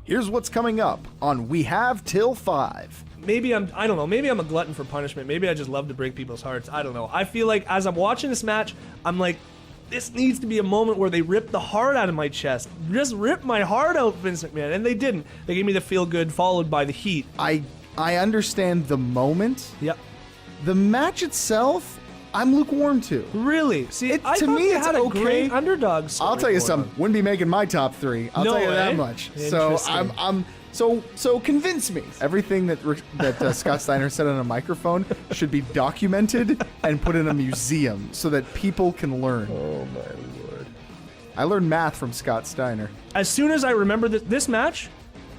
Here's what's coming up on We Have Till 5. Maybe I don't know, maybe I'm a glutton for punishment. Maybe I just love to break people's hearts. I don't know. I feel like as I'm watching this match, I'm like, this needs to be a moment where they rip the heart out of my chest. Just rip my heart out, Vince McMahon. And they didn't. They gave me the feel good followed by the heat. I understand the moment. Yep. The match itself, I'm lukewarm to. Really? See, To I thought me, they it's had a okay. Great underdog story. I'll tell you for something. them. Wouldn't be making my top 3. I'll No tell you that way? much. So Interesting. So convince me. Everything that Scott Steiner said on a microphone should be documented and put in a museum so that people can learn. Oh my lord! I learned math from Scott Steiner. As soon as I remember that this match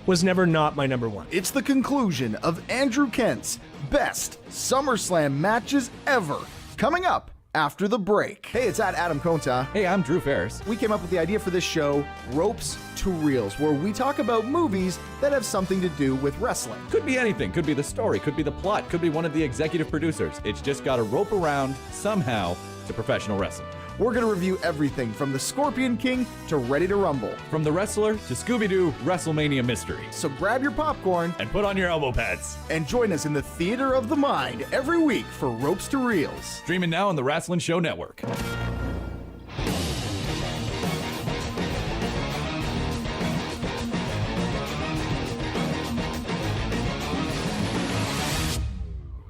was never not my number one. It's the conclusion of Andrew Kent's best SummerSlam matches ever. Coming up after the break. Hey, it's at Adam Conta. Hey, I'm Drew Ferris. We came up with the idea for this show, Ropes to Reels, where we talk about movies that have something to do with wrestling. Could be anything. Could be the story. Could be the plot. Could be one of the executive producers. It's just got to rope around somehow to professional wrestling. We're going to review everything from the Scorpion King to Ready to Rumble. From The Wrestler to Scooby-Doo WrestleMania Mystery. So grab your popcorn And put on your elbow pads. and join us in the Theater of the Mind every week for Ropes to Reels. Streaming now on the Wrestling Show Network.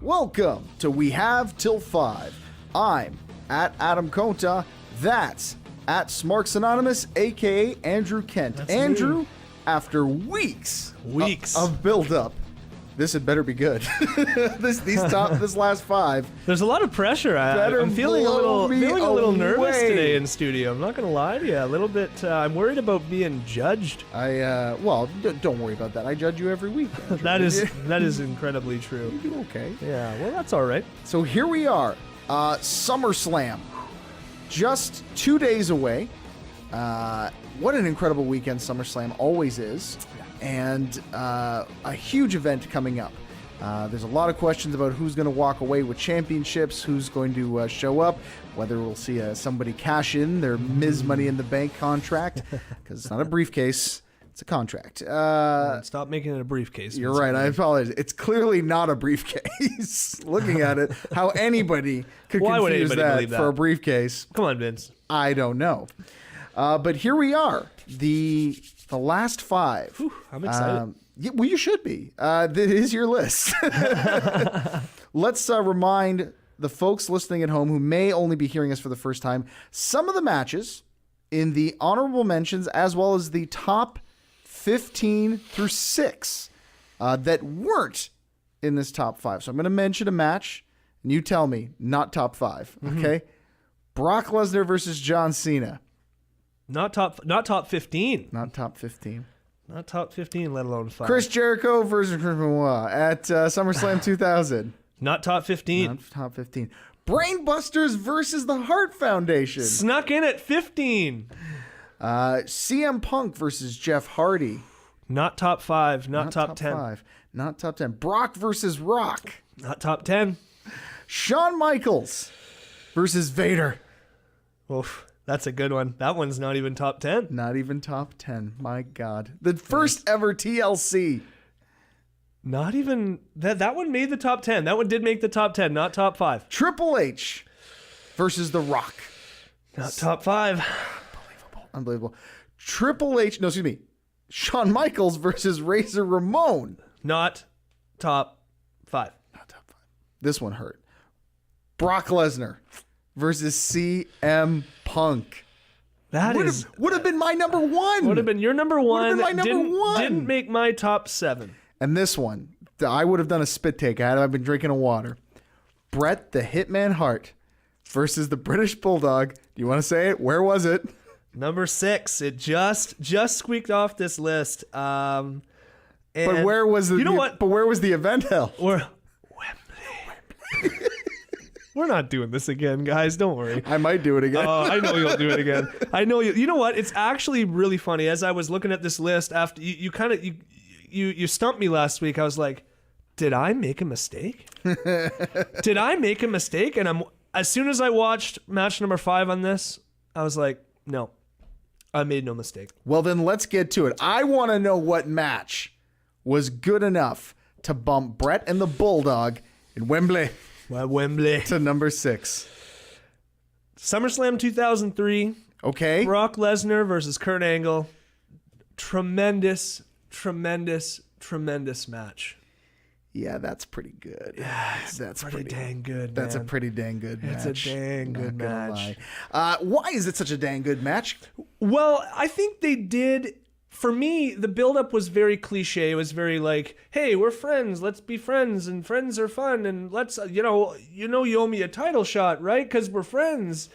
Welcome to We Have Till 5. I'm at Adam Conta. That's at Smarks Anonymous, a.k.a. Andrew Kent. That's Andrew, me. after weeks Weeks. of build-up, this had better be good. this last 5. There's a lot of pressure. Better I'm feeling a blow little me nervous away. today in studio. I'm not gonna lie to you. A little bit. I'm worried about being judged. Don't worry about that. I judge you every week, Andrew. That is incredibly true. You do okay. Yeah. Well, that's all right. So here we are, SummerSlam, just 2 days away. What an incredible weekend SummerSlam always is, and a huge event coming up. There's a lot of questions about who's going to walk away with championships, who's going to show up, whether we'll see somebody cash in their Miz Money in the Bank contract, because it's not a briefcase, it's a contract. Stop making it a briefcase. You're right. I apologize. It's clearly not a briefcase. Looking at it, how anybody could Why would confuse anybody that believe that? for a briefcase, Come on, Vince. I don't know. But here we are, the last 5. Whew, I'm excited. Well, you should be. That is your list. Let's remind the folks listening at home who may only be hearing us for the first time some of the matches in the honorable mentions as well as the top 15 through 6 that weren't in this top 5. So I'm going to mention a match, and you tell me, not top 5, okay? Brock Lesnar versus John Cena. Not top 15. Not top 15. Not top 15, let alone 5. Chris Jericho versus Chris Benoit at SummerSlam 2000. Not top 15. Not top 15. Brainbusters versus the Hart Foundation. Snuck in at 15. CM Punk versus Jeff Hardy. Not top 5. Not top 10. 5. Not top 10. Brock versus Rock. Not top 10. Shawn Michaels versus Vader. Oof, that's a good one. That one's not even top 10. Not even top 10. My God. The first ever TLC. Not even... That one made the top 10. That one did make the top 10, not top 5. Triple H versus The Rock. Not top 5. Unbelievable. Triple H, no, excuse me. Shawn Michaels versus Razor Ramon. Not top 5. Not top 5. This one hurt. Brock Lesnar versus CM Punk. That would have been my number 1. Would have been your number 1. Would have been my number 1. Didn't make my top 7. And this one, I would have done a spit take. I've been drinking a water. Bret the Hitman Hart versus the British Bulldog. Do you want to say it? Where was it? Number 6. It just squeaked off this list. But where was the? You know what? But where was the event held? Wembley. We're not doing this again, guys. Don't worry. I might do it again. I know you'll do it again. I know you. You know what? It's actually really funny. As I was looking at this list after you stumped me last week, I was like, did I make a mistake? Did I make a mistake? And as soon as I watched match number 5 on this, I was like, no, I made no mistake. Well, then let's get to it. I want to know what match was good enough to bump Brett and the Bulldog in Wembley Wembley. to number 6. SummerSlam 2003. Okay. Brock Lesnar versus Kurt Angle. Tremendous, tremendous, tremendous match. Yeah, that's pretty good. That's Pretty dang good, man. That's a pretty dang good match. It's a dang good Not gonna match. lie. Why is it such a dang good match? Well, I think they did. For me, the build-up was very cliche. It was very like, "Hey, we're friends. Let's be friends, and friends are fun. And let's, you owe me a title shot, right? Because we're friends.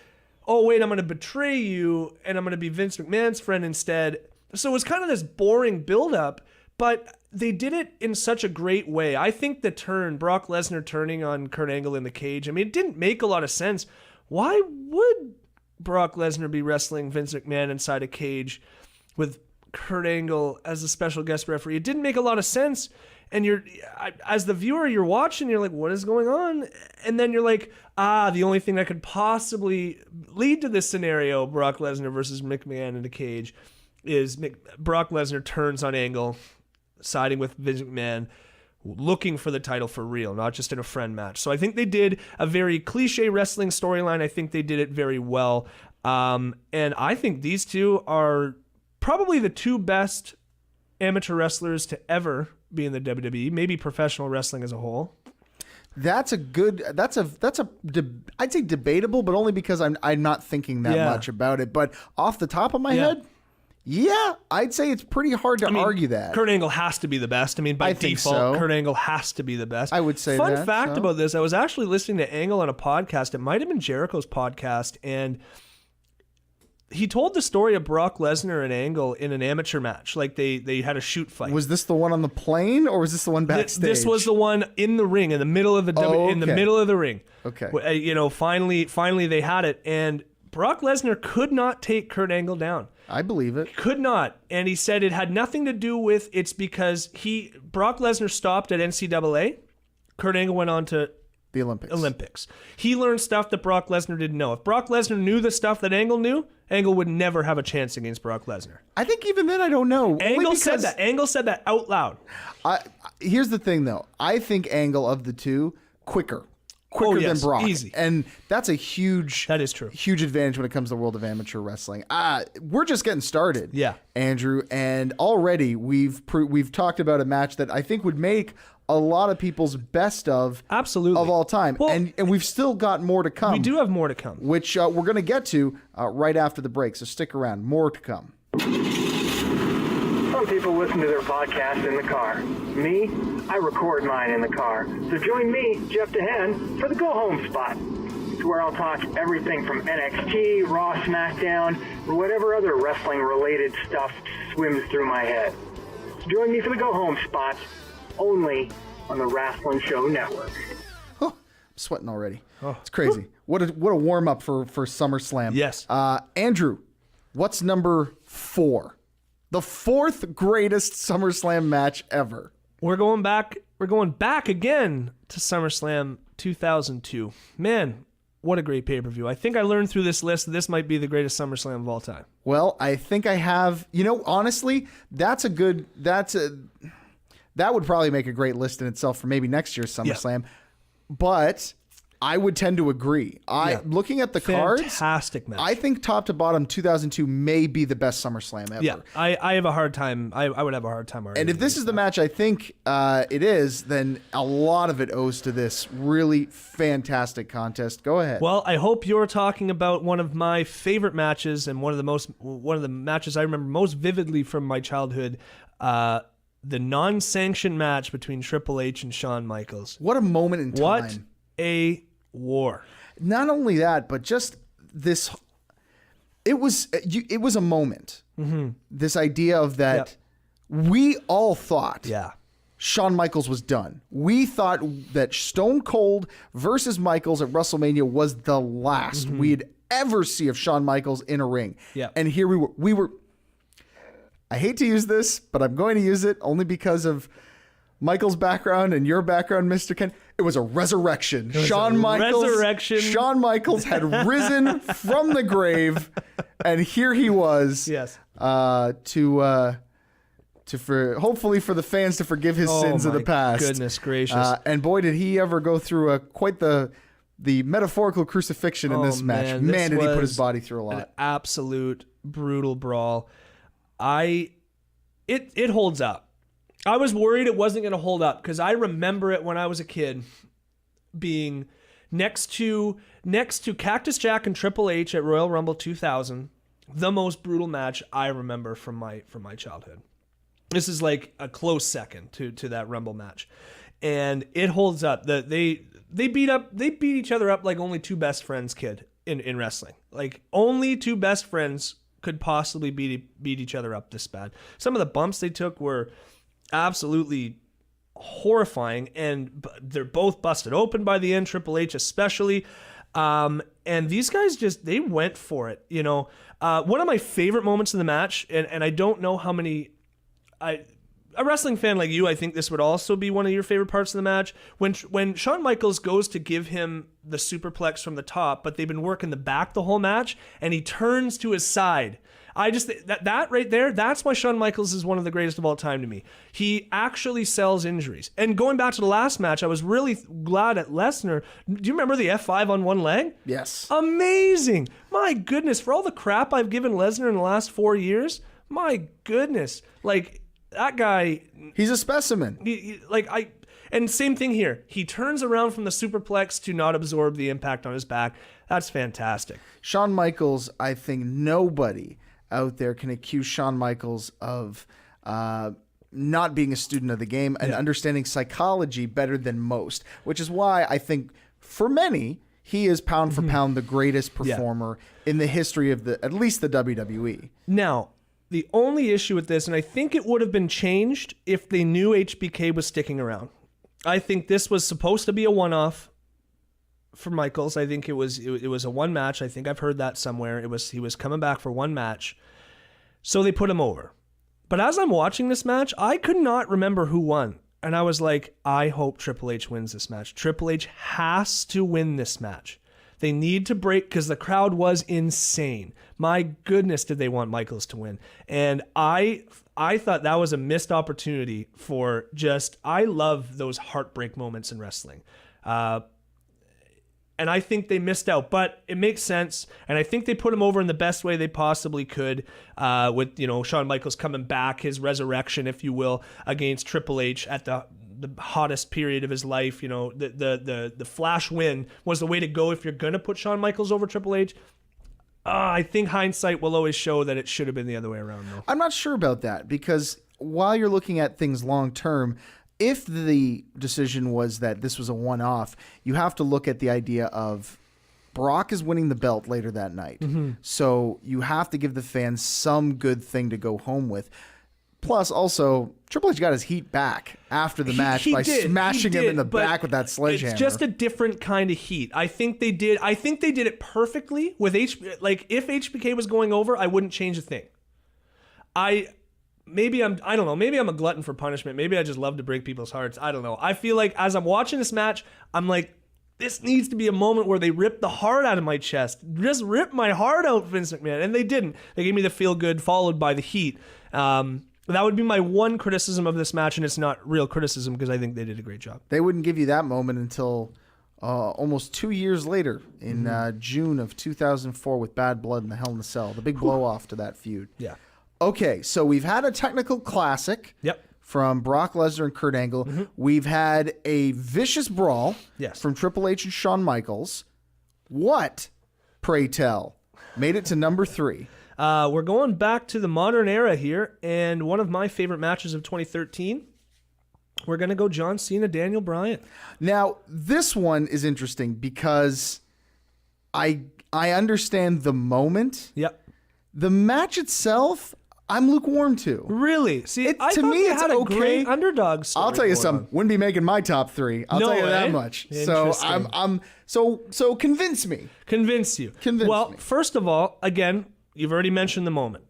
Oh wait, I'm gonna betray you, and I'm gonna be Vince McMahon's friend instead." So it was kind of this boring build-up, but they did it in such a great way. I think the turn, Brock Lesnar turning on Kurt Angle in the cage. I mean, it didn't make a lot of sense. Why would Brock Lesnar be wrestling Vince McMahon inside a cage with Kurt Angle as a special guest referee? It didn't make a lot of sense. And as the viewer, you're watching, you're like, what is going on? And then you're like, the only thing that could possibly lead to this scenario, Brock Lesnar versus McMahon in the cage, is Brock Lesnar turns on Angle, siding with Vince McMahon, looking for the title for real, not just in a friend match. So I think they did a very cliche wrestling storyline. I think they did it very well. And I think these two are probably the two best amateur wrestlers to ever be in the WWE, maybe professional wrestling as a whole. I'd say debatable, but only because I'm not thinking that much about it. But off the top of my head, yeah, I'd say it's pretty hard to argue that. Kurt Angle has to be the best. I mean, by think default, so. Kurt Angle has to be the best. I would say Fun that, fact so. about this, I was actually listening to Angle on a podcast. It might have been Jericho's podcast, and he told the story of Brock Lesnar and Angle in an amateur match. Like they had a shoot fight. Was this the one on the plane, or was this the one backstage? This was the one in the ring, in the middle of the in the okay. middle of the ring. Okay. Finally they had it, and Brock Lesnar could not take Kurt Angle down. I believe it. Could not. And he said it had nothing to do with it's because Brock Lesnar stopped at NCAA. Kurt Angle went on to The Olympics. He learned stuff that Brock Lesnar didn't know. If Brock Lesnar knew the stuff that Angle knew, Angle would never have a chance against Brock Lesnar. I think even then, I don't know. Angle said that. Angle said that out loud. Here's the thing, though. I think Angle of the two, quicker yes, than Brock. easy. And that's a huge... That is true. Huge advantage when it comes to the world of amateur wrestling. We're just getting started. Yeah. Andrew, and already we've talked about a match that I think would make a lot of people's best of Absolutely. of all time. Well, and we've still got more to come. We do have more to come. Which we're going to get to right after the break. So stick around. More to come. Some people listen to their podcast in the car. Me, I record mine in the car. So join me, Jeff DeHaan, for the Go Home Spot. It's where I'll talk everything from NXT, Raw, SmackDown, or whatever other wrestling-related stuff swims through my head. So join me for the Go Home Spot, only on the Wrestling Show Network. Oh, I'm sweating already. It's crazy. What a warm-up for SummerSlam. Yes. Andrew, what's number 4? The 4th greatest SummerSlam match ever. We're going back again to SummerSlam 2002. Man, what a great pay-per-view. I think I learned through this list that this might be the greatest SummerSlam of all time. Well, I think I have. Honestly, that would probably make a great list in itself for maybe next year's SummerSlam. But I would tend to agree. Looking at the cards, fantastic match. I think top to bottom 2002 may be the best SummerSlam ever. Yeah, I have a hard time. I would have a hard time arguing. And if this is the match I think it is, then a lot of it owes to this really fantastic contest. Go ahead. Well, I hope you're talking about one of my favorite matches and one of the matches I remember most vividly from my childhood. The non-sanctioned match between Triple H and Shawn Michaels. What a moment in time. What a war. Not only that, but just this. It was a moment. Mm-hmm. This idea of that we all thought Shawn Michaels was done. We thought that Stone Cold versus Michaels at WrestleMania was the last we'd ever see of Shawn Michaels in a ring. Yeah. And here we were. I hate to use this, but I'm going to use it only because of Michael's background and your background, Mr. Ken. It was a resurrection. Shawn Michaels had risen from the grave, and here he was. Yes. Hopefully for the fans to forgive his sins of the past. Goodness gracious. And boy, did he ever go through quite the metaphorical crucifixion in this match. Man, did he put his body through a lot. An absolute brutal brawl. It holds up. I was worried it wasn't going to hold up because I remember it when I was a kid being next to Cactus Jack and Triple H at Royal Rumble 2000, the most brutal match I remember from my childhood. This is like a close second to that Rumble match, and it holds up. They beat each other up like only two best friends could in wrestling. Like only two best friends could possibly beat each other up this bad. Some of the bumps they took were absolutely horrifying, and they're both busted open by the end, Triple H especially. And these guys they went for it. You know, one of my favorite moments in the match, and I don't know how many. A wrestling fan like you, I think this would also be one of your favorite parts of the match. When Shawn Michaels goes to give him the superplex from the top, but they've been working the back the whole match, and he turns to his side. That right there, that's why Shawn Michaels is one of the greatest of all time to me. He actually sells injuries. And going back to the last match, I was really glad at Lesnar. Do you remember the F5 on one leg? Yes. Amazing. My goodness, for all the crap I've given Lesnar in the last 4 years, my goodness. Like, that guy, he's a specimen. And same thing here. He turns around from the superplex to not absorb the impact on his back. That's fantastic. Shawn Michaels, I think nobody out there can accuse Shawn Michaels of not being a student of the game and understanding psychology better than most, which is why I think for many, he is pound for pound the greatest performer in the history of at least the WWE. Now, the only issue with this, and I think it would have been changed if they knew HBK was sticking around. I think this was supposed to be a one-off for Michaels. I think it was a one match. I think I've heard that somewhere. He was coming back for one match. So they put him over. But as I'm watching this match, I could not remember who won. And I was like, I hope Triple H wins this match. Triple H has to win this match. They need to break because the crowd was insane. My goodness, did they want Michaels to win. And I thought that was a missed opportunity for I love those heartbreak moments in wrestling. And I think they missed out, but it makes sense. And I think they put him over in the best way they possibly could with, Shawn Michaels coming back, his resurrection, if you will, against Triple H at the hottest period of his life. The flash win was the way to go if you're going to put Shawn Michaels over Triple H. I think hindsight will always show that it should have been the other way around, though. I'm not sure about that because while you're looking at things long term, if the decision was that this was a one-off, you have to look at the idea of Brock is winning the belt later that night. Mm-hmm. So you have to give the fans some good thing to go home with. Plus, also, Triple H got his heat back after the match by smashing him in the back with that sledgehammer. It's just a different kind of heat. I think they did it perfectly with Like, if HBK was going over, I wouldn't change a thing. I don't know. Maybe I'm a glutton for punishment. Maybe I just love to break people's hearts. I don't know. I feel like as I'm watching this match, I'm like, this needs to be a moment where they rip the heart out of my chest. Just rip my heart out, Vince McMahon. And they didn't. They gave me the feel good followed by the heat. That would be my one criticism of this match, and it's not real criticism because I think they did a great job. They wouldn't give you that moment until almost 2 years later in June of 2004 with Bad Blood in the Hell in the Cell, the big blow-off to that feud. Yeah. Okay, so we've had a technical classic from Brock Lesnar and Kurt Angle. Mm-hmm. We've had a vicious brawl from Triple H and Shawn Michaels. What, pray tell, made it to number 3? We're going back to the modern era here, and one of my favorite matches of 2013, we're going to go John Cena, Daniel Bryan. Now, this one is interesting because I understand the moment. Yep. The match itself, I'm lukewarm too. Really? See, It- I to thought me, they it's had a okay. great underdog story. I'll tell you going something. on. Wouldn't be making my top 3. I'll No tell you that way? much. So Interesting. I'm so convince me. Convince you. Convince well, me. first of all, again, you've already mentioned the moment.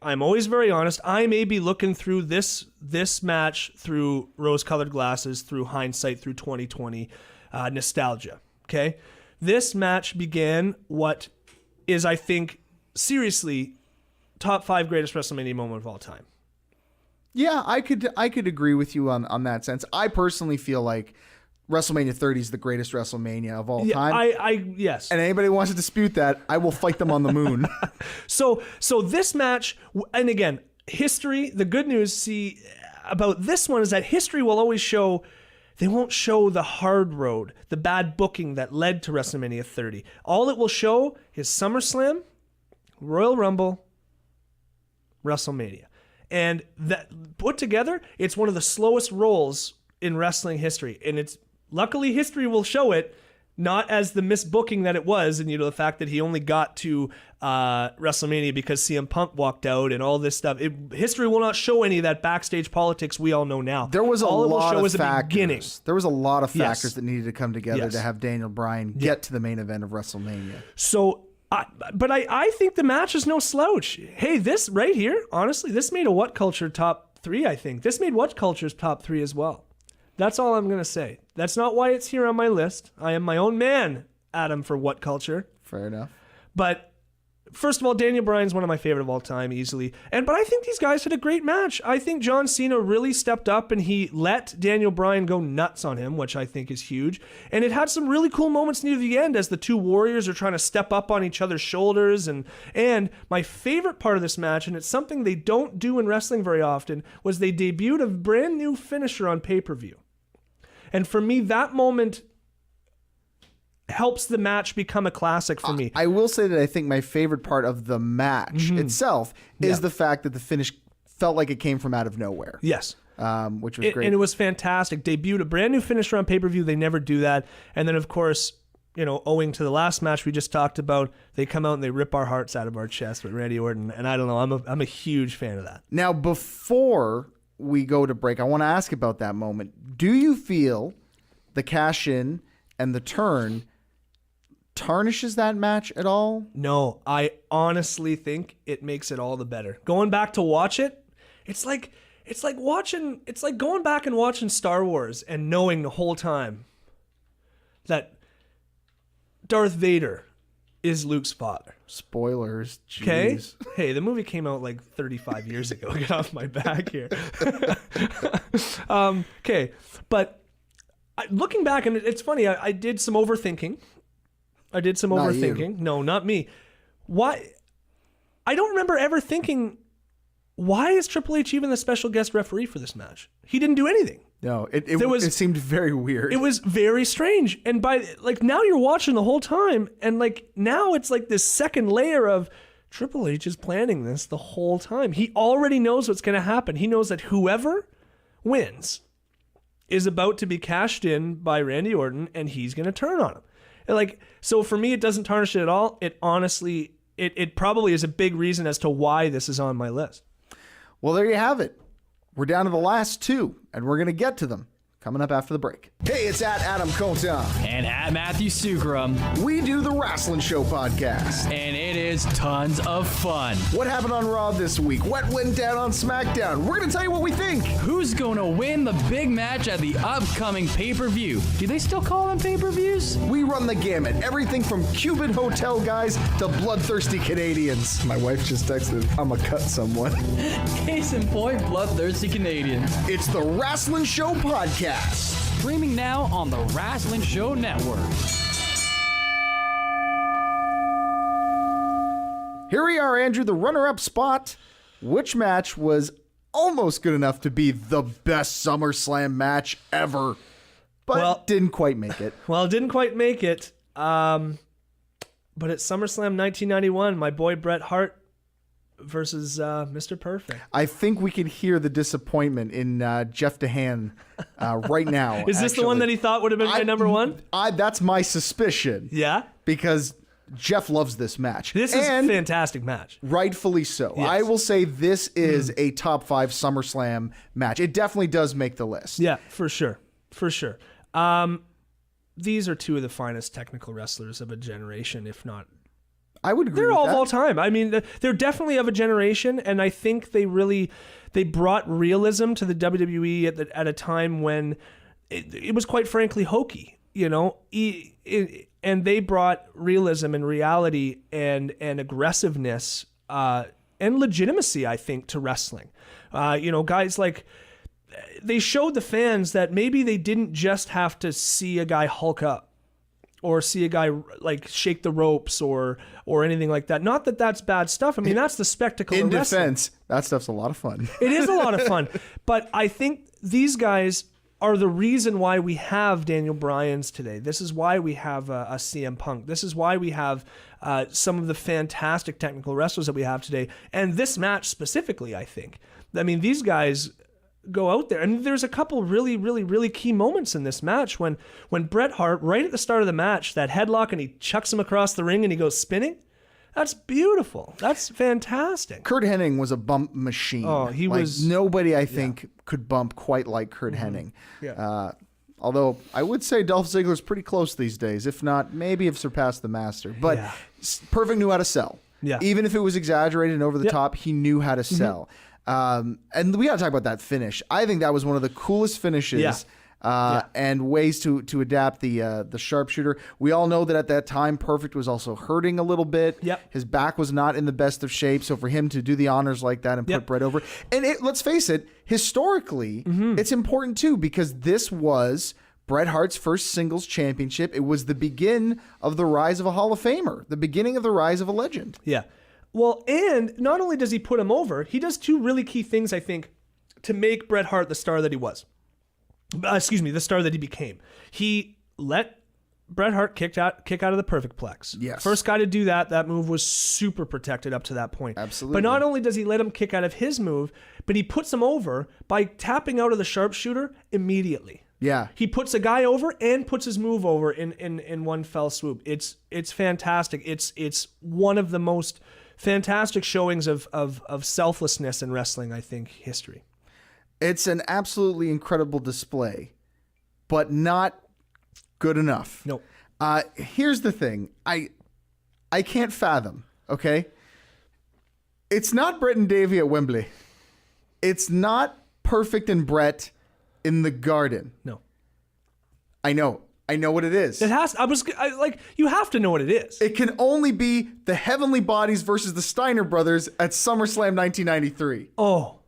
I'm always very honest. I may be looking through this match through rose-colored glasses, through hindsight, through 2020 nostalgia. Okay, this match began what is, I think, seriously top 5 greatest WrestleMania moment of all time. Yeah, I could agree with you on that sense. I personally feel like WrestleMania 30 is the greatest WrestleMania of all Yeah, time. yes. And anybody who wants to dispute that, I will fight them on the moon. So this match, and again, history, the good news, about this one is that history will always show, they won't show the hard road, the bad booking that led to WrestleMania 30. All it will show is SummerSlam, Royal Rumble, WrestleMania. And that put together, it's one of the slowest rolls in wrestling history. And it's, luckily history will show it, not as the misbooking that it was, and the fact that he only got to WrestleMania because CM Punk walked out and all this stuff. History will not show any of that backstage politics we all know now. There was all a it will lot show of is the beginning. factors. There was a lot of Yes. factors that needed to come together Yes. to have Daniel Bryan get to the main event of WrestleMania. So, I think the match is no slouch. Hey, this right here, honestly, this made a What Culture top 3, I think. This made What Culture's top 3 as well. That's all I'm going to say. That's not why it's here on my list. I am my own man, Adam, for What Culture. Fair enough. But first of all, Daniel Bryan's one of my favorite of all time, easily. But I think these guys had a great match. I think John Cena really stepped up and he let Daniel Bryan go nuts on him, which I think is huge. And it had some really cool moments near the end as the two warriors are trying to step up on each other's shoulders. And my favorite part of this match, and it's something they don't do in wrestling very often, was they debuted a brand new finisher on pay-per-view. And for me, that moment helps the match become a classic for me. I will say that I think my favorite part of the match itself is the fact that the finish felt like it came from out of nowhere. Yes. Which was great. And it was fantastic. Debuted a brand new finisher on pay-per-view. They never do that. And then, of course, owing to the last match we just talked about, they come out and they rip our hearts out of our chest with Randy Orton. And I don't know, I'm a huge fan of that. Now, before we go to break, I want to ask about that moment. Do you feel the cash-in and the turn tarnishes that match at all? No, I honestly think it makes it all the better. Going back to watch it, it's like going back and watching Star Wars and knowing the whole time that Darth Vader is Luke's father. Spoilers. Okay. Jeez. Hey, the movie came out like 35 years ago. Get off my back here. Okay, but looking back, and it's funny, I did some overthinking. Not you. Overthinking. No, not me. Why? I don't remember ever thinking, why is Triple H even the special guest referee for this match? He didn't do anything. No, it seemed very weird. It was very strange. And now you're watching the whole time, and now it's like this second layer of Triple H is planning this the whole time. He already knows what's going to happen. He knows that whoever wins is about to be cashed in by Randy Orton, and he's going to turn on him. And so for me, it doesn't tarnish it at all. It honestly, it probably is a big reason as to why this is on my list. Well, there you have it. We're down to the last 2, and we're going to get to them coming up after the break. Hey, it's at Adam Kota. And at Matthew Sukram. We do the Wrestling Show podcast. And it is tons of fun. What happened on Raw this week? What went down on SmackDown? We're going to tell you what we think. Who's going to win the big match at the upcoming pay-per-view? Do they still call them pay-per-views? We run the gamut. Everything from Cuban hotel guys to bloodthirsty Canadians. My wife just texted, I'm going to cut someone. Case in point, bloodthirsty Canadians. It's the Wrestling Show podcast. Streaming now on the Wrestling Show Network. Here we are, Andrew, the runner-up spot. Which match was almost good enough to be the best SummerSlam match ever, but didn't quite make it? Well, it didn't quite make it. But at SummerSlam 1991, my boy Bret Hart versus Mr. Perfect. I think we can hear the disappointment in Jeff DeHaan right now. Is this the one that he thought would have been my number one? That's my suspicion. Yeah? Because Jeff loves this match. This is and a fantastic match. rightfully so. Yes. I will say this is a top 5 SummerSlam match. It definitely does make the list. Yeah, for sure. For sure. These are two of the finest technical wrestlers of a generation, if not. I would agree They're with all that. of all time. I mean, they're definitely of a generation, and I think they brought realism to the WWE at a time when it was quite frankly hokey, you know. And they brought realism and reality and aggressiveness and legitimacy, I think, to wrestling. Guys like, they showed the fans that maybe they didn't just have to see a guy hulk up or see a guy like shake the ropes or anything like that. Not that that's bad stuff. I mean, that's the spectacle In of wrestling. defense, that stuff's a lot of fun. It is a lot of fun. But I think these guys are the reason why we have Daniel Bryans today. This is why we have a CM Punk. This is why we have some of the fantastic technical wrestlers that we have today. And this match specifically, I think. I mean, these guys go out there, and there's a couple really, really, really key moments in this match when Bret Hart, right at the start of the match, that headlock, and he chucks him across the ring and he goes spinning. That's beautiful. That's fantastic. Kurt Hennig was a bump machine. Oh, he was. Nobody, I think, could bump quite like Kurt Hennig. Yeah. Although I would say Dolph Ziggler's pretty close these days, if not, maybe have surpassed the Master. But Yeah. Perfect knew how to sell. Yeah. Even if it was exaggerated and over the Yep. top, he knew how to sell. And we got to talk about that finish. I think that was one of the coolest finishes. Yeah. And ways to adapt the sharpshooter. We all know that at that time, Perfect was also hurting a little bit. Yep. His back was not in the best of shape. So for him to do the honors like that and put Yep. Bret over, and let's face it, historically, it's important too, because this was Bret Hart's first singles championship. It was the begin of the rise of a Hall of Famer, the beginning of the rise of a legend. Yeah. Well, and not only does he put him over, he does two really key things, I think, to make Bret Hart the star that he was. The star that he became. He let Bret Hart kick out of the Perfect Plex. Yes. First guy to do that. That move was super protected up to that point. Absolutely. But not only does he let him kick out of his move, but he puts him over by tapping out of the sharpshooter immediately. Yeah. He puts a guy over and puts his move over in one fell swoop. It's fantastic. It's one of the most fantastic showings of selflessness in wrestling, I think, history. It's an absolutely incredible display, but not good enough. Nope. Here's the thing. I can't fathom, okay? It's not Bret and Davey at Wembley. It's not Perfect and Bret in the Garden. No. I know what it is. It has. You have to know what it is. It can only be the Heavenly Bodies versus the Steiner Brothers at SummerSlam 1993. Oh.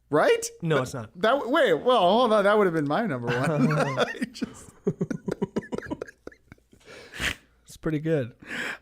Right? No, it's not. Hold on. That would have been my number one. It's pretty good.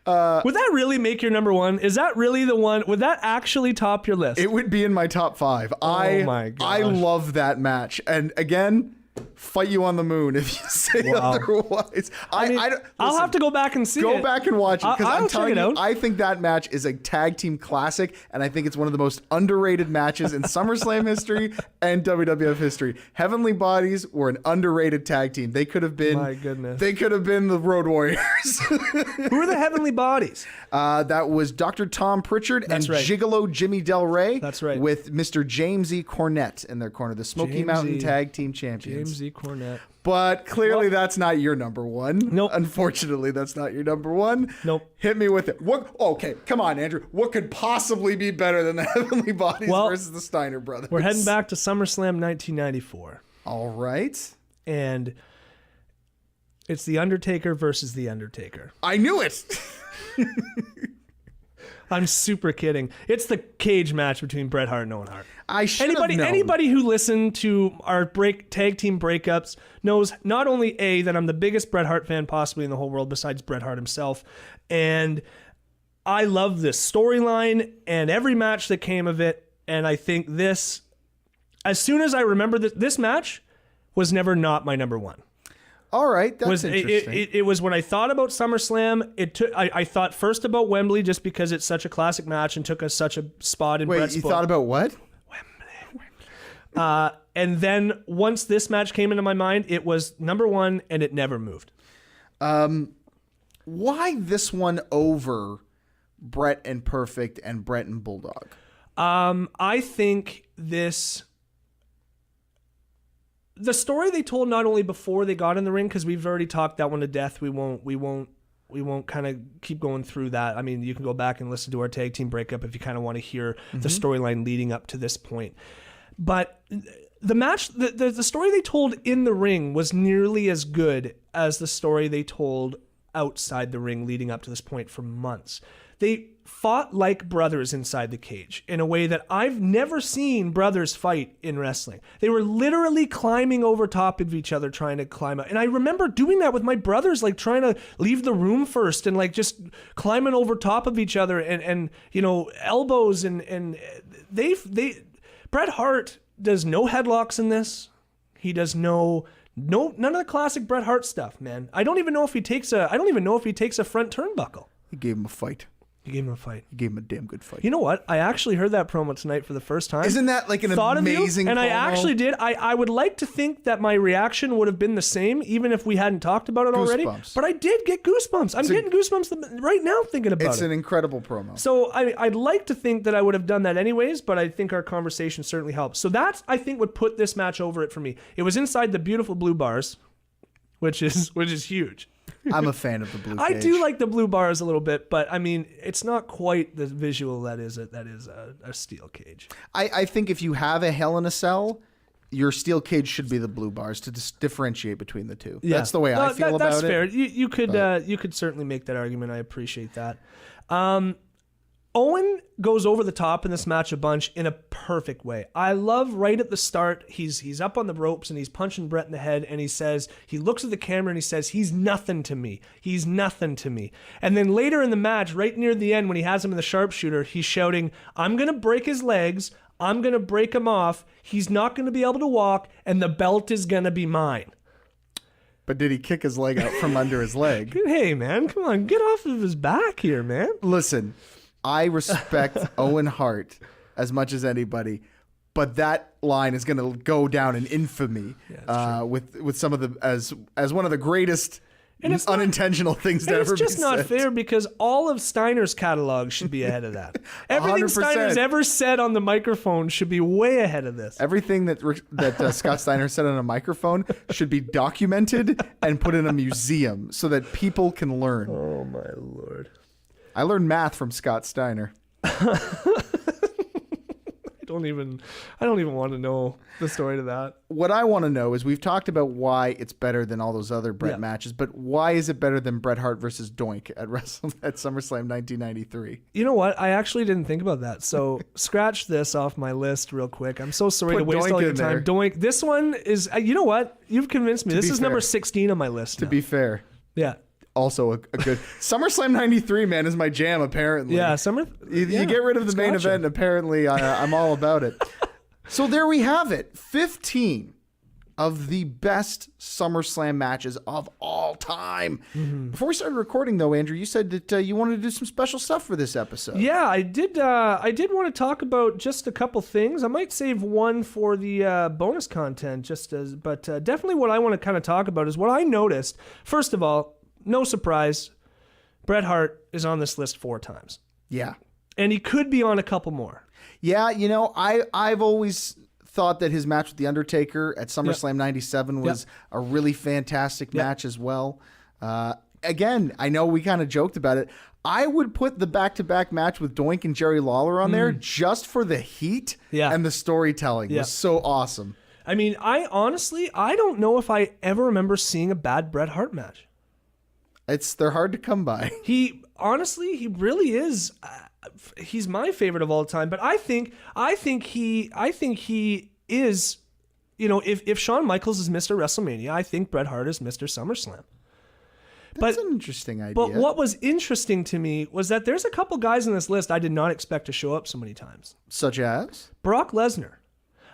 Would that really make your number one? Is that really the one? Would that actually top your list? It would be in my top 5. My gosh. I love that match. And again, fight you on the moon if you say otherwise. I'll have to go back and see it. Go back and watch it, because I'll I'm check telling it you, out. I think that match is a tag team classic, and I think it's one of the most underrated matches in SummerSlam history and WWF history. Heavenly Bodies were an underrated tag team. They could have been. My goodness. They could have been the Road Warriors. Who are the Heavenly Bodies? That was Dr. Tom Pritchard That's and right. Gigolo Jimmy Del Rey. That's right. With Mr. James E. Cornette in their corner, the Smoky James Mountain E. Tag Team Champions. James E. Cornette. But clearly that's not your number one. Nope. Unfortunately, that's not your number one. Nope. Hit me with it. Okay, come on, Andrew. What could possibly be better than the Heavenly Bodies versus the Steiner Brothers? We're heading back to SummerSlam 1994. All right. And it's The Undertaker versus The Undertaker. I knew it. I'm super kidding. It's the cage match between Bret Hart and Owen Hart. I should have known. Anybody who listened to our tag team breakups knows not only A, that I'm the biggest Bret Hart fan possibly in the whole world besides Bret Hart himself, and I love this storyline and every match that came of it, and I think this, as soon as I remember this match, was never not my number one. All right, that's interesting. It was when I thought about SummerSlam. I thought first about Wembley just because it's such a classic match and took us such a spot in Bret's you book. thought about what? And then once this match came into my mind, it was number one and it never moved. Why this one over Brett and Perfect and Brett and Bulldog? I think the story they told not only before they got in the ring, because we've already talked that one to death. We won't kind of keep going through that. I mean, you can go back and listen to our tag team breakup if you kind of want to hear the storyline leading up to this point. But the match, the story they told in the ring was nearly as good as the story they told outside the ring leading up to this point for months. They fought like brothers inside the cage in a way that I've never seen brothers fight in wrestling. They were literally climbing over top of each other, trying to climb out. And I remember doing that with my brothers, like trying to leave the room first and like just climbing over top of each other and you know, elbows and Bret Hart does no headlocks in this. He does none of the classic Bret Hart stuff, man. I don't even know if he takes a front turnbuckle. He gave him a fight. You gave him a fight. He gave him a damn good fight. You know what? I actually heard that promo tonight for the first time. Isn't that like an amazing And promo? I actually did. I would like to think that my reaction would have been the same, even if we hadn't talked about it already. Goosebumps. But I did get goosebumps. I'm getting goosebumps right now thinking about It's it. an incredible promo. So I'd like to think that I would have done that anyways, but I think our conversation certainly helps. So that, I think, would put this match over it for me. It was inside the beautiful blue bars, which is huge. I'm a fan of the blue I cage. do like the blue bars a little bit, but I mean, it's not quite the visual that is a steel cage. I think if you have a Hell in a Cell, your steel cage should be the blue bars to differentiate between the two. Yeah. That's the way I feel about that's it. fair. You could certainly make that argument. I appreciate that. Owen goes over the top in this match a bunch in a perfect way. I love right at the start, he's up on the ropes and he's punching Bret in the head and he looks at the camera and he says, he's nothing to me. He's nothing to me. And then later in the match, right near the end when he has him in the sharpshooter, he's shouting, I'm going to break his legs. I'm going to break him off. He's not going to be able to walk and the belt is going to be mine. But did he kick his leg out from under his leg? Hey, man, come on. Get off of his back here, man. Listen, I respect Owen Hart as much as anybody, but that line is going to go down in infamy with some of the as one of the greatest unintentional things that And ever it's just be not said. fair because all of Steiner's catalog should be ahead of that. Everything 100%. Steiner's ever said on the microphone should be way ahead of this. Everything that Scott Steiner said on a microphone should be documented and put in a museum so that people can learn. Oh my Lord. I learned math from Scott Steiner. I don't even want to know the story to that. What I want to know is we've talked about why it's better than all those other Bret matches, but why is it better than Bret Hart versus Doink at SummerSlam 1993? You know what? I actually didn't think about that. So scratch this off my list real quick. I'm so sorry Put to waste Doink all your in time. there. Doink. This one is, you know what? You've convinced me. This be is fair. number 16 on my list. To now. be fair, Yeah. also a good SummerSlam 93, man, is my jam apparently. Yeah. You get rid of the main event, and apparently I'm all about it. So there we have it. 15 of the best SummerSlam matches of all time. Before we started recording, though, Andrew, you said that you wanted to do some special stuff for this episode. Yeah, I did. I did want to talk about just a couple things. I might save one for the bonus content, but definitely what I want to kind of talk about is what I noticed. First of all, no surprise, Bret Hart is on this list 4 times, Yeah. and he could be on a couple more. Yeah, you know, I've always thought that his match with The Undertaker at SummerSlam 97 was a really fantastic match as well. Again, I know we kind of joked about it. I would put the back-to-back match with Doink and Jerry Lawler on there just for the heat and the storytelling. It was so awesome. I mean, I don't know if I ever remember seeing a bad Bret Hart match. They're hard to come by. He really is. He's my favorite of all time. But I think he is. You know, if Shawn Michaels is Mr. WrestleMania, I think Bret Hart is Mr. SummerSlam. That's an interesting idea. But what was interesting to me was that there's a couple guys on this list I did not expect to show up so many times. Such as? Brock Lesnar.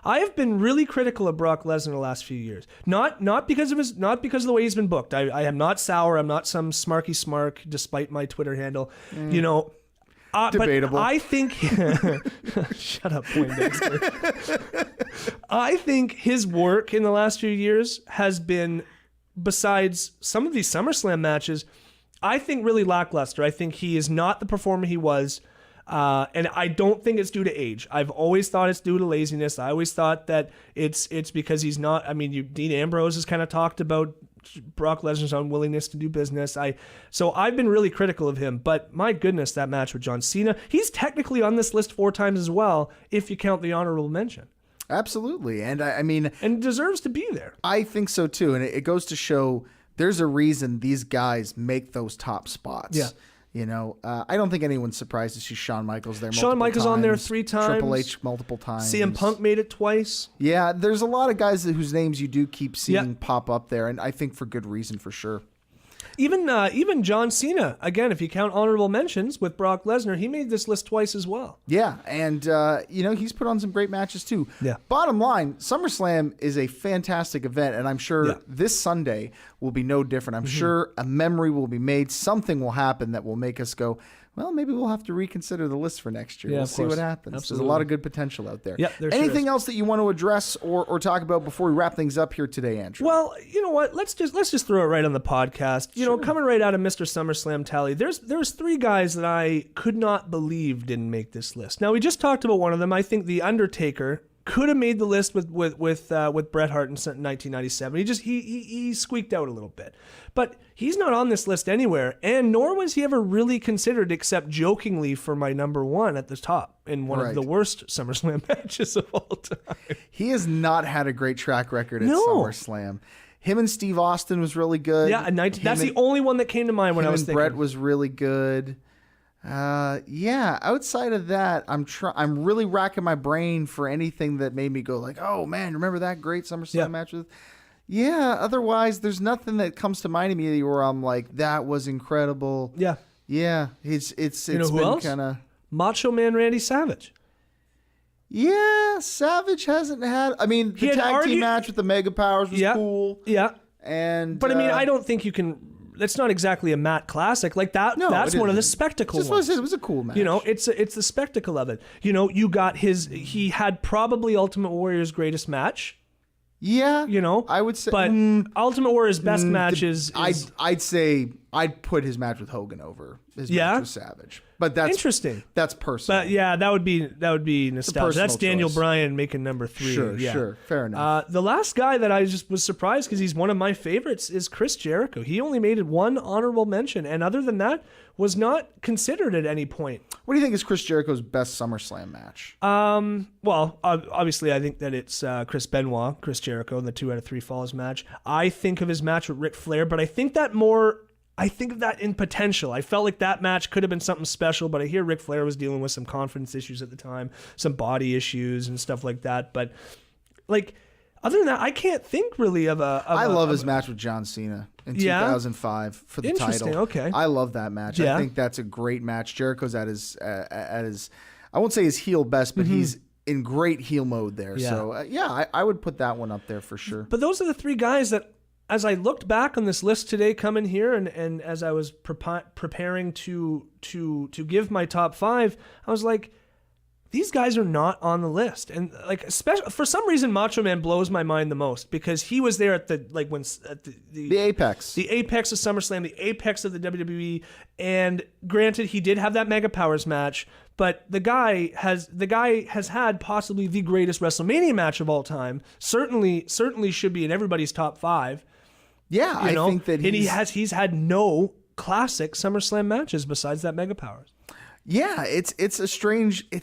I have been really critical of Brock Lesnar the last few years. Not because of the way he's been booked. I am not sour. I'm not some smarky smark, despite my Twitter handle. You know, debatable. But I think shut up, Poindexter. I think his work in the last few years has been, besides some of these SummerSlam matches, I think, really lackluster. I think he is not the performer he was. And I don't think it's due to age. I've always thought it's due to laziness. I always thought that it's because he's not. I mean, Dean Ambrose has kind of talked about Brock Lesnar's unwillingness to do business. So I've been really critical of him. But my goodness, that match with John Cena, he's technically on this list 4 times as well, if you count the honorable mention. Absolutely. And I mean, And deserves to be there. I think so too. And it goes to show there's a reason these guys make those top spots. Yeah. You know, I don't think anyone's surprised to see Shawn Michaels there. Shawn Michaels on there times, 3 times. Triple H multiple times. CM Punk made it twice. Yeah, there's a lot of guys whose names you do keep seeing Yeah. pop up there, and I think for good reason for sure. Even John Cena, again, if you count honorable mentions with Brock Lesnar, he made this list twice as well. Yeah, and he's put on some great matches too. Yeah. Bottom line, SummerSlam is a fantastic event, and I'm sure Yeah. this Sunday will be no different. I'm sure a memory will be made. Something will happen that will make us go, well, maybe we'll have to reconsider the list for next year. Yeah, We'll of see what course. happens. Absolutely. There's a lot of good potential out there. Yeah, there sure Anything is. else that you want to address or talk about before we wrap things up here today, Andrew? Well, you know what? Let's just throw it right on the podcast. You know, coming right out of Mr. SummerSlam tally, there's 3 guys that I could not believe didn't make this list. Now, we just talked about one of them. I think The Undertaker could have made the list with Bret Hart in 1997. He squeaked out a little bit, but he's not on this list anywhere, and nor was he ever really considered, except jokingly, for my number 1 at the top in one Right. of the worst SummerSlam matches of all time. He has not had a great track record at No. SummerSlam. Him and Steve Austin was really good. Yeah, that's the only one that came to mind when I Him was and thinking. Brett was really good. Outside of that, I'm really racking my brain for anything that made me go like, oh man, remember that great SummerSlam Yeah. match with? Yeah. Otherwise, there's nothing that comes to mind immediately where I'm like, that was incredible. Yeah. Yeah. It's know who been else? kind of. Macho Man Randy Savage. Yeah, Savage hasn't had. I mean, He the had tag team argued- match with the Mega Powers was Yeah. cool. Yeah. And But I mean, I don't think you can. That's not exactly a Matt classic. Like that. No, that's it one of the isn't. spectacle Just ones. it was a cool match. You know, it's the spectacle of it. You know, you got he had probably Ultimate Warrior's greatest match. Yeah, You know, I would say, but Ultimate Warrior's best match is I'd say I'd put his match with Hogan over his Yeah? match with Savage, but that's interesting. That's personal. But yeah, that would be nostalgia. That's personal Daniel choice. Bryan making number 3. Sure, yeah. sure. Fair enough. The last guy that I just was surprised because he's one of my favorites is Chris Jericho. He only made it 1 honorable mention, and other than that, was not considered at any point. What do you think is Chris Jericho's best SummerSlam match? Well, obviously, I think that it's Chris Jericho in the 2 out of 3 Falls match. I think of his match with Ric Flair, but I think of that in potential. I felt like that match could have been something special, but I hear Ric Flair was dealing with some confidence issues at the time, some body issues and stuff like that. But like, other than that, I can't think really of a. I love his match with John Cena in Yeah? 2005 for the Interesting, title. okay. I love that match. Yeah. I think that's a great match. Jericho's at his I won't say his heel best, but he's in great heel mode there. Yeah. So I would put that one up there for sure. But those are the 3 guys that, as I looked back on this list today, coming here, and as I was preparing to give my top 5, I was like, these guys are not on the list. And like, especially for some reason, Macho Man blows my mind the most because he was there at the The Apex. the apex of SummerSlam, the apex of the WWE. And granted, he did have that Mega Powers match, but the guy has had possibly the greatest WrestleMania match of all time. Certainly should be in everybody's top 5. Yeah, I think that and he's had no classic SummerSlam matches besides that Mega Powers. Yeah, it's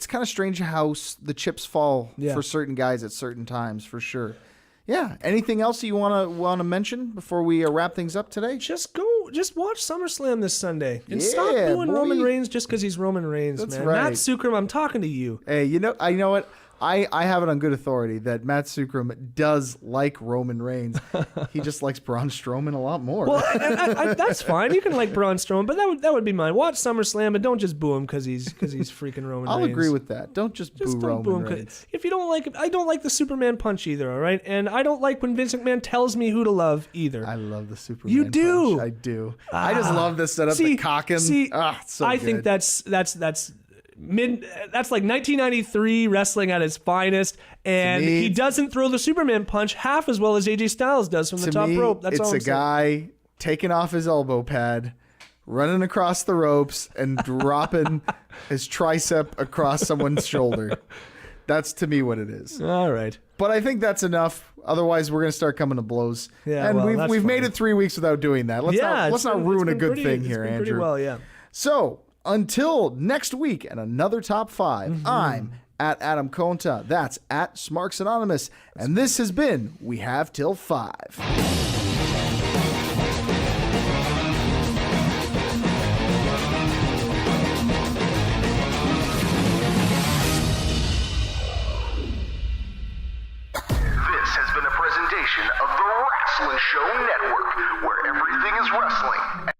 kind of strange how the chips fall Yeah. for certain guys at certain times, for sure. Yeah. Anything else that you want to mention before we wap things up today? Just watch SummerSlam this Sunday and stop Yeah, doing boy. Roman Reigns just because he's Roman Reigns, That's man. right. Matt Sukram, I'm talking to you. Hey, I know what. I have it on good authority that Matt Sukram does like Roman Reigns. He just likes Braun Strowman a lot more. Well, I, that's fine. You can like Braun Strowman, but that would be mine. Watch SummerSlam, but don't just boo him because he's freaking Roman I'll Reigns. agree with that. Don't just boo Just don't boo him. Roman 'cause Reigns. If you don't like it, I don't like the Superman punch either. All right, and I don't like when Vince McMahon tells me who to love either. I love the Superman You do. punch. I do. I just love this setup, See, the cocking. It's so I good. think that's like 1993 wrestling at its finest, and me- he doesn't throw the Superman punch half as well as AJ Styles does from the to top me, rope. That's it's all a I'm saying. guy taking off his elbow pad, running across the ropes and dropping his tricep across someone's shoulder. That's to me what it is. All right. But I think that's enough. Otherwise, we're going to start coming to blows. Yeah, and well, that's we've made fine. it 3 weeks without doing that. Let's It's not been- ruin it's a been good pretty- thing it's here, been Andrew. Pretty well, yeah. So until next week and another top 5, I'm at Adam Conta. That's at Smarks Anonymous. And this has been We Have Till 5. This has been a presentation of the Wrestling Show Network, where everything is wrestling.